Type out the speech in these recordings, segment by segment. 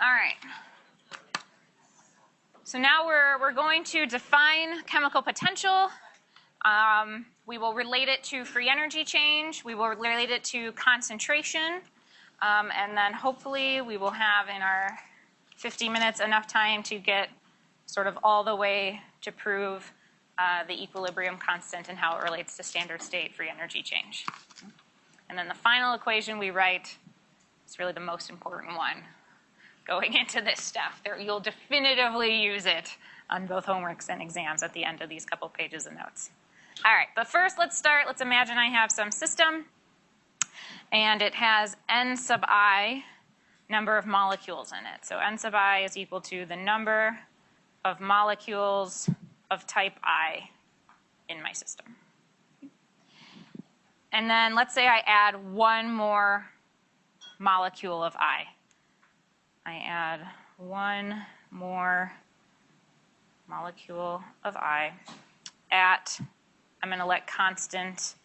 All right. So now we're going to define chemical potential. We will relate it to free energy change. We will relate it to concentration. And then hopefully we will have in our 50 minutes enough time to get sort of all the way to prove the equilibrium constant and how it relates to standard state free energy change. And then the final equation we write is really the most important one going into this stuff. You'll definitively use it on both homeworks and exams at the end of these couple pages of notes. All right, but first let's start. Let's imagine I have some system, and it has n sub I number of molecules in it. So n sub I is equal to the number of molecules of type I in my system. And then let's say I add one more molecule of I. I add one more molecule of I at, I'm going to let constant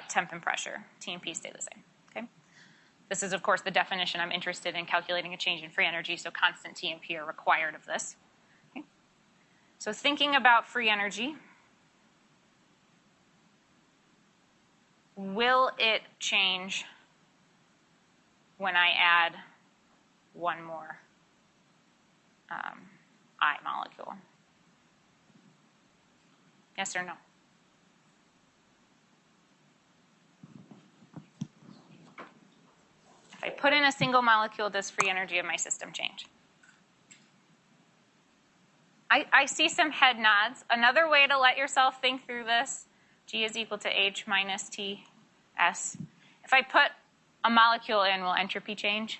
temp and pressure, T and P, stay the same. Okay? This is, of course, the definition. I'm interested in calculating a change in free energy, so constant T and P are required of this. Okay? So thinking about free energy, will it change when I add one more I molecule? Yes or no? If I put in a single molecule, does free energy of my system change? I see some head nods. Another way to let yourself think through this, G is equal to H minus TS. If I put a molecule in, will entropy change?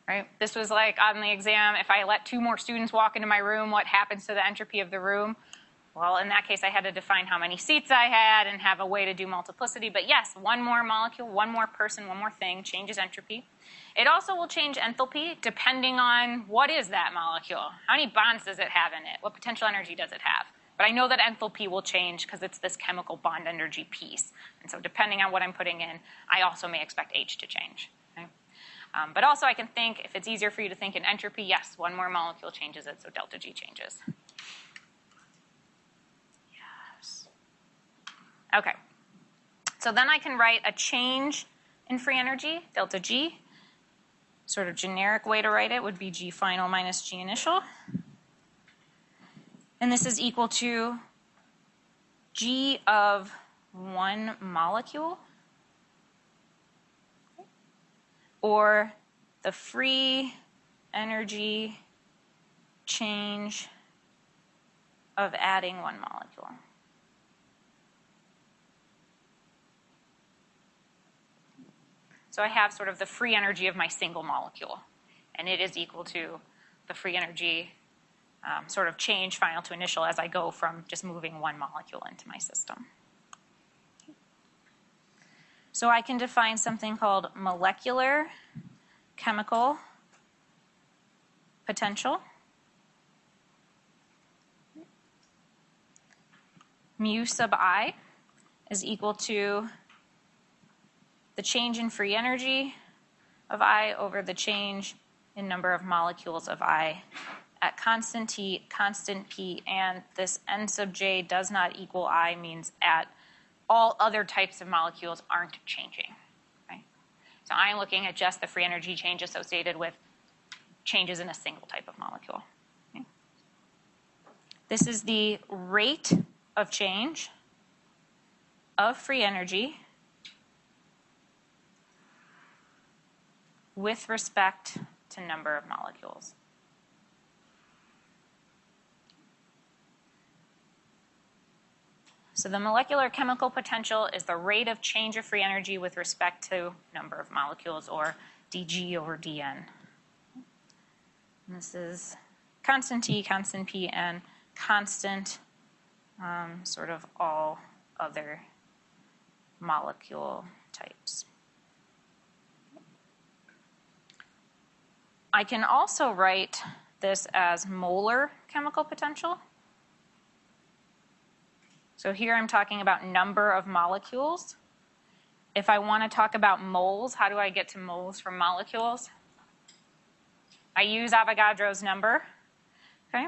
Right? This was like on the exam, if I let two more students walk into my room, what happens to the entropy of the room? Well, in that case, I had to define how many seats I had and have a way to do multiplicity. But yes, one more molecule, one more person, one more thing changes entropy. It also will change enthalpy depending on what is that molecule. How many bonds does it have in it? What potential energy does it have? But I know that enthalpy will change because it's this chemical bond energy piece. And so depending on what I'm putting in, I also may expect H to change. Okay? But also I can think, if it's easier for you to think in entropy, yes, one more molecule changes it, so delta G changes. Yes. Okay. So then I can write a change in free energy, delta G. Sort of generic way to write it would be G final minus G initial. And this is equal to G of one molecule, or the free energy change of adding one molecule. So I have sort of the free energy of my single molecule, and it is equal to the free energy sort of change final to initial as I go from just moving one molecule into my system. So I can define something called molecular chemical potential. Mu sub I is equal to the change in free energy of I over the change in number of molecules of I at constant T, constant P, and this N sub J does not equal I means at all other types of molecules aren't changing. Right? So I'm looking at just the free energy change associated with changes in a single type of molecule. Okay? This is the rate of change of free energy with respect to number of molecules. So the molecular chemical potential is the rate of change of free energy with respect to number of molecules, or dG over dN. And this is constant T, constant P, and constant sort of all other molecule types. I can also write this as molar chemical potential. So here I'm talking about number of molecules. If I want to talk about moles, how do I get to moles from molecules? I use Avogadro's number, okay?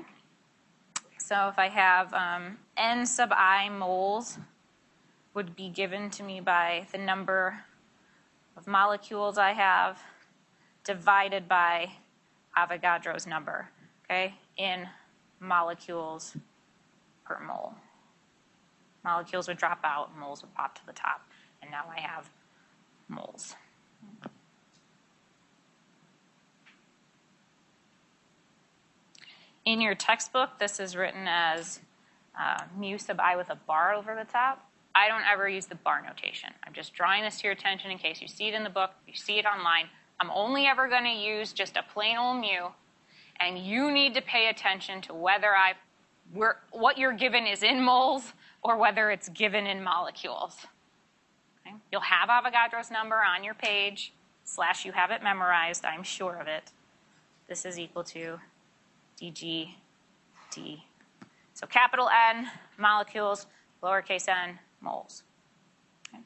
So if I have n sub I moles would be given to me by the number of molecules I have divided by Avogadro's number, okay, in molecules per mole. Molecules would drop out, moles would pop to the top, and now I have moles. In your textbook, this is written as mu sub I with a bar over the top. I don't ever use the bar notation. I'm just drawing this to your attention in case you see it in the book, you see it online. I'm only ever going to use just a plain old mu, and you need to pay attention to whether what you're given is in moles or whether it's given in molecules. Okay? You'll have Avogadro's number on your page, / you have it memorized, I'm sure of it. This is equal to dg d. So capital N, molecules, lowercase n, moles. Okay.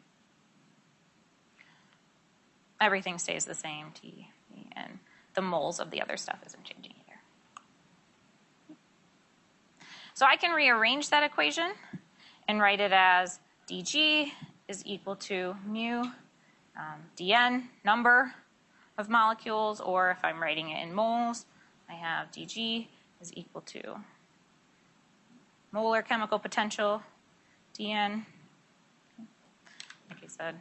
Everything stays the same, T, E, and the moles of the other stuff isn't changing either. So I can rearrange that equation and write it as dg is equal to mu dn, number of molecules, or if I'm writing it in moles, I have dg is equal to molar chemical potential, dn. Like I said,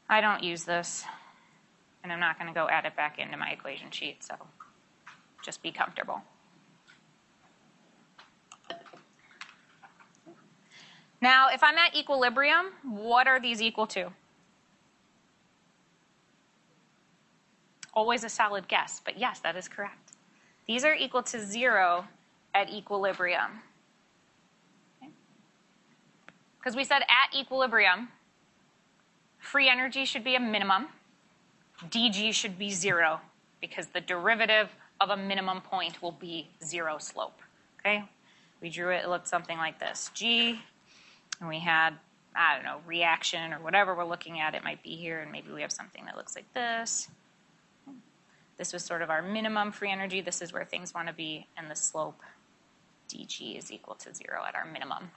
I don't use this, and I'm not going to go add it back into my equation sheet, so just be comfortable. Now, if I'm at equilibrium, what are these equal to? Always a solid guess, but yes, that is correct. These are equal to 0 at equilibrium. Because we said at equilibrium, free energy should be a minimum. dg should be 0, because the derivative of a minimum point will be 0 slope. Okay? We drew it, it looked something like this. G, and we had, I don't know, reaction or whatever we're looking at. It might be here, and maybe we have something that looks like this. This was sort of our minimum free energy. This is where things want to be, and the slope dg is equal to 0 at our minimum.